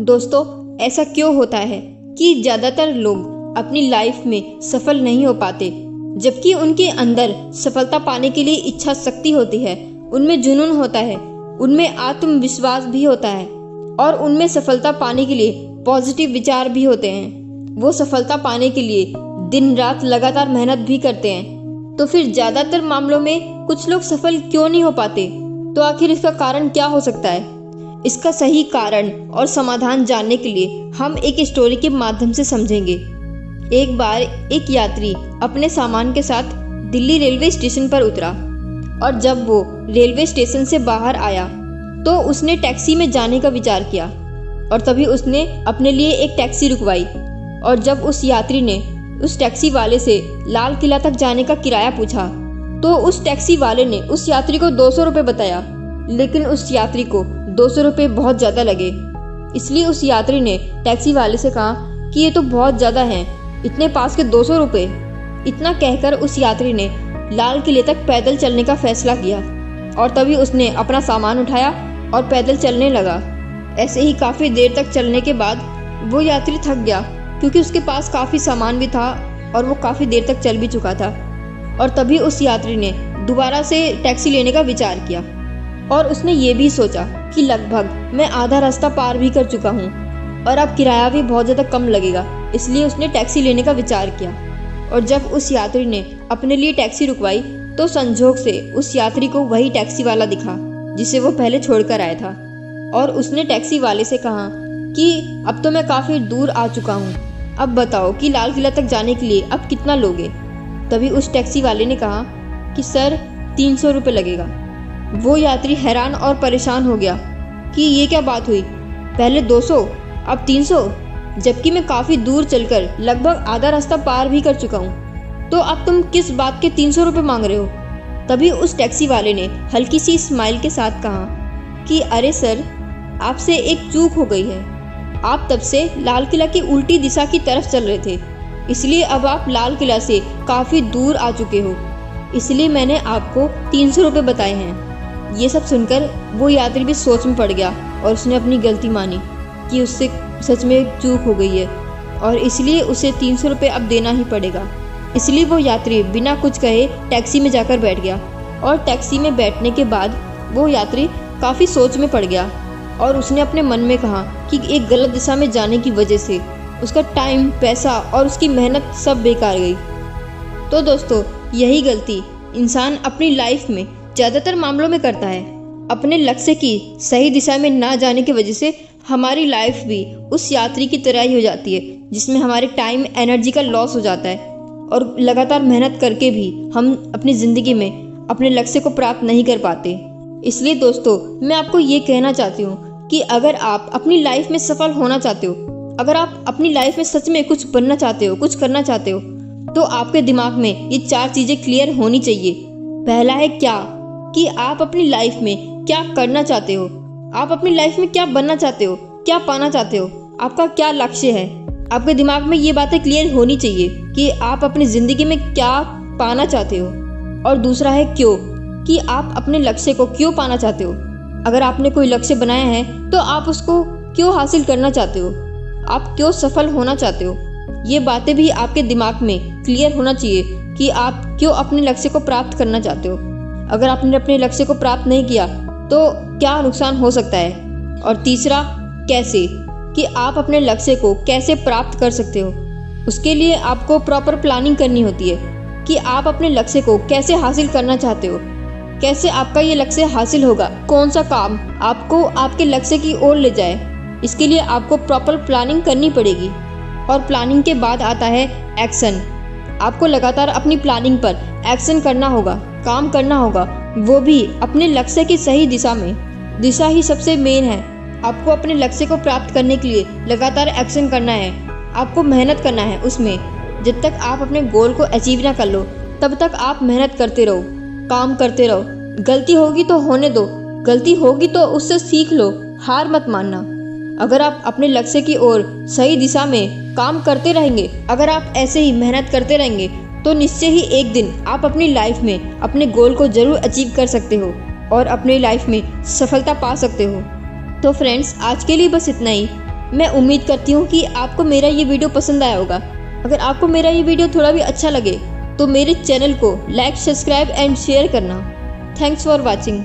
दोस्तों, ऐसा क्यों होता है कि ज़्यादातर लोग अपनी लाइफ में सफल नहीं हो पाते, जबकि उनके अंदर सफलता पाने के लिए इच्छा शक्ति होती है, उनमें जुनून होता है, उनमें आत्मविश्वास भी होता है और उनमें सफलता पाने के लिए पॉजिटिव विचार भी होते हैं। वो सफलता पाने के लिए दिन रात लगातार मेहनत भी करते हैं। तो फिर ज़्यादातर मामलों में कुछ लोग सफल क्यों नहीं हो पाते? तो आखिर इसका कारण क्या हो सकता है? इसका सही कारण और समाधान जानने के लिए हम एक स्टोरी के माध्यम से समझेंगे। एक बार एक यात्री अपने सामान के साथ दिल्ली रेलवे स्टेशन पर उतरा और जब वो रेलवे स्टेशन से बाहर आया तो उसने टैक्सी में जाने का विचार किया और तभी उसने अपने लिए एक टैक्सी रुकवाई। और जब उस यात्री ने उस टैक्सी वाले से लाल किला तक जाने का किराया पूछा तो उस टैक्सी वाले ने उस यात्री को 200 रुपये बताया, लेकिन उस यात्री को 200 रुपये बहुत ज़्यादा लगे। इसलिए उस यात्री ने टैक्सी वाले से कहा कि ये तो बहुत ज़्यादा है, इतने पास के 200 रुपये। इतना कहकर उस यात्री ने लाल किले तक पैदल चलने का फैसला किया और तभी उसने अपना सामान उठाया और पैदल चलने लगा। ऐसे ही काफ़ी देर तक चलने के बाद वो यात्री थक गया, क्योंकि उसके पास काफ़ी सामान भी था और वो काफ़ी देर तक चल भी चुका था। और तभी उस यात्री ने दोबारा से टैक्सी लेने का विचार किया और उसने ये भी सोचा कि लगभग मैं आधा रास्ता पार भी कर चुका हूँ और अब किराया भी बहुत ज़्यादा कम लगेगा, इसलिए उसने टैक्सी लेने का विचार किया। और जब उस यात्री ने अपने लिए टैक्सी रुकवाई तो संजोग से उस यात्री को वही टैक्सी वाला दिखा जिसे वो पहले छोड़कर आया था। और उसने टैक्सी वाले से कहा कि अब तो मैं काफ़ी दूर आ चुका हूँ, अब बताओ कि लाल किला तक जाने के लिए अब कितना लोगे? तभी उस टैक्सी वाले ने कहा कि सर 300 रुपये लगेगा। वो यात्री हैरान और परेशान हो गया कि ये क्या बात हुई, पहले 200 अब 300, जबकि मैं काफ़ी दूर चलकर लगभग आधा रास्ता पार भी कर चुका हूँ, तो अब तुम किस बात के 300 रुपये मांग रहे हो? तभी उस टैक्सी वाले ने हल्की सी स्माइल के साथ कहा कि अरे सर, आपसे एक चूक हो गई है, आप तब से लाल किला की उल्टी दिशा की तरफ चल रहे थे, इसलिए अब आप लाल किला से काफ़ी दूर आ चुके हो, इसलिए मैंने आपको 300 रुपये बताए हैं। ये सब सुनकर वो यात्री भी सोच में पड़ गया और उसने अपनी गलती मानी कि उससे सच में एक चूक हो गई है और इसलिए उसे 300 रुपये अब देना ही पड़ेगा। इसलिए वो यात्री बिना कुछ कहे टैक्सी में जाकर बैठ गया और टैक्सी में बैठने के बाद वो यात्री काफ़ी सोच में पड़ गया और उसने अपने मन में कहा कि एक गलत दिशा में जाने की वजह से उसका टाइम, पैसा और उसकी मेहनत सब बेकार गई। तो दोस्तों, यही गलती इंसान अपनी लाइफ में ज़्यादातर मामलों में करता है। अपने लक्ष्य की सही दिशा में ना जाने की वजह से हमारी लाइफ भी उस यात्री की तरह ही हो जाती है, जिसमें हमारे टाइम, एनर्जी का लॉस हो जाता है और लगातार मेहनत करके भी हम अपनी ज़िंदगी में अपने लक्ष्य को प्राप्त नहीं कर पाते। इसलिए दोस्तों, मैं आपको ये कहना चाहती हूँ कि अगर आप अपनी लाइफ में सफल होना चाहते हो, अगर आप अपनी लाइफ में सच में कुछ बनना चाहते हो, कुछ करना चाहते हो, तो आपके दिमाग में ये 4 चीज़ें क्लियर होनी चाहिए। पहला है क्या, कि आप अपनी लाइफ में क्या करना चाहते हो, आप अपनी लाइफ में क्या बनना चाहते हो, क्या पाना चाहते हो, आपका क्या लक्ष्य है। आपके दिमाग में ये बातें क्लियर होनी चाहिए कि आप अपनी ज़िंदगी में क्या पाना चाहते हो। और दूसरा है क्यों, कि आप अपने लक्ष्य को क्यों पाना चाहते हो। अगर आपने कोई लक्ष्य बनाया है तो आप उसको क्यों हासिल करना चाहते हो, आप क्यों सफल होना चाहते हो। ये बातें भी आपके दिमाग में क्लियर होना चाहिए कि आप क्यों अपने लक्ष्य को प्राप्त करना चाहते हो। अगर आपने अपने लक्ष्य को प्राप्त नहीं किया तो क्या नुकसान हो सकता है। और तीसरा कैसे, कि आप अपने लक्ष्य को कैसे प्राप्त कर सकते हो। उसके लिए आपको प्रॉपर प्लानिंग करनी होती है कि आप अपने लक्ष्य को कैसे हासिल करना चाहते हो, कैसे आपका ये लक्ष्य हासिल होगा, कौन सा काम आपको आपके लक्ष्य की ओर ले जाए। इसके लिए आपको प्रॉपर प्लानिंग करनी पड़ेगी। और प्लानिंग के बाद आता है एक्शन। आपको लगातार अपनी प्लानिंग पर एक्शन करना होगा, काम करना होगा, वो भी अपने लक्ष्य की सही दिशा में। दिशा ही सबसे मेन है। आपको अपने लक्ष्य को प्राप्त करने के लिए लगातार एक्शन करना है, आपको मेहनत करना है उसमें। जब तक आप अपने गोल को अचीव ना कर लो तब तक आप मेहनत करते रहो, काम करते रहो। गलती होगी तो होने दो, गलती होगी तो उससे सीख लो, हार मत मानना। अगर आप अपने लक्ष्य की ओर सही दिशा में काम करते रहेंगे, अगर आप ऐसे ही मेहनत करते रहेंगे तो निश्चय ही एक दिन आप अपनी लाइफ में अपने गोल को जरूर अचीव कर सकते हो और अपनी लाइफ में सफलता पा सकते हो। तो फ्रेंड्स, आज के लिए बस इतना ही। मैं उम्मीद करती हूँ कि आपको मेरा ये वीडियो पसंद आया होगा। अगर आपको मेरा ये वीडियो थोड़ा भी अच्छा लगे तो मेरे चैनल को लाइक, सब्सक्राइब एंड शेयर करना। Thanks for watching.